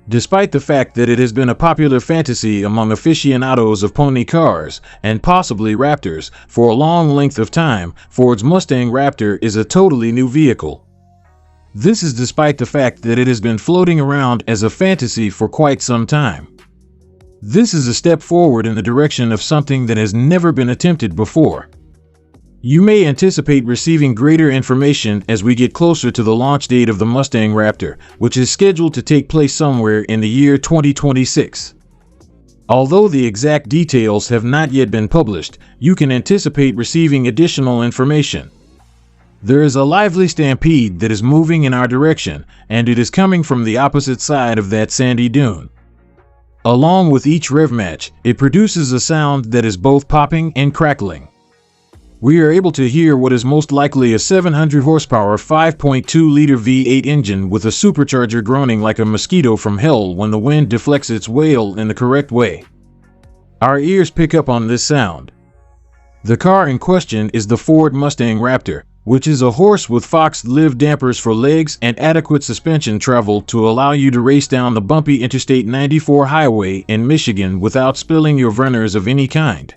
Despite the fact that it has been a popular fantasy among aficionados of pony cars, and possibly Raptors, for a long length of time, Ford's Mustang Raptor is a totally new vehicle. This is despite the fact that it has been floating around as a fantasy for quite some time. This is a step forward in the direction of something that has never been attempted before. You may anticipate receiving greater information as we get closer to the launch date of the Mustang Raptor, which is scheduled to take place somewhere in the year 2026. Although the exact details have not yet been published, you can anticipate receiving additional information. There is a lively stampede that is moving in our direction, and it is coming from the opposite side of that sandy dune. Along with each rev match, it produces a sound that is both popping and crackling. We are able to hear what is most likely a 700 horsepower 5.2-liter V8 engine with a supercharger groaning like a mosquito from hell when the wind deflects its wail in the correct way. Our ears pick up on this sound. The car in question is the Ford Mustang Raptor, which is a horse with fox-live dampers for legs and adequate suspension travel to allow you to race down the bumpy Interstate 94 highway in Michigan without spilling your Vernors of any kind.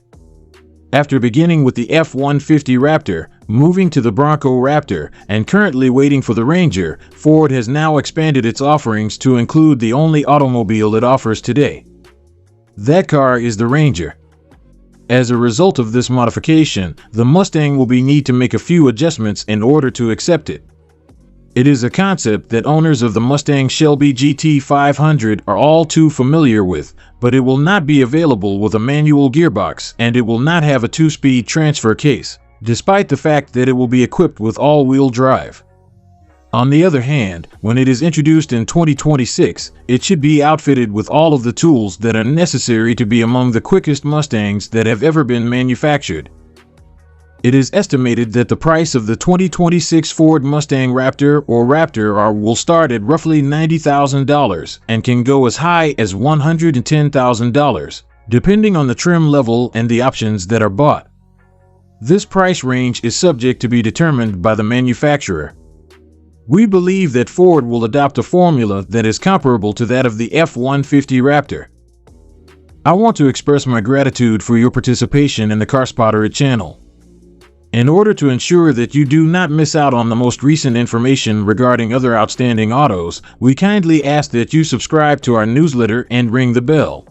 After beginning with the F-150 Raptor, moving to the Bronco Raptor, and currently waiting for the Ranger, Ford has now expanded its offerings to include the only automobile it offers today. That car is the Ranger. As a result of this modification, the Mustang will need to make a few adjustments in order to accept it. It is a concept that owners of the Mustang Shelby GT500 are all too familiar with, but it will not be available with a manual gearbox and it will not have a 2-speed transfer case, despite the fact that it will be equipped with all-wheel drive. On the other hand, when it is introduced in 2026, it should be outfitted with all of the tools that are necessary to be among the quickest Mustangs that have ever been manufactured. It is estimated that the price of the 2026 Ford Mustang Raptor or Raptor will start at roughly $90,000 and can go as high as $110,000, depending on the trim level and the options that are bought. This price range is subject to be determined by the manufacturer. We believe that Ford will adopt a formula that is comparable to that of the F-150 Raptor. I want to express my gratitude for your participation in the CarSpotterID channel. In order to ensure that you do not miss out on the most recent information regarding other outstanding autos, we kindly ask that you subscribe to our newsletter and ring the bell.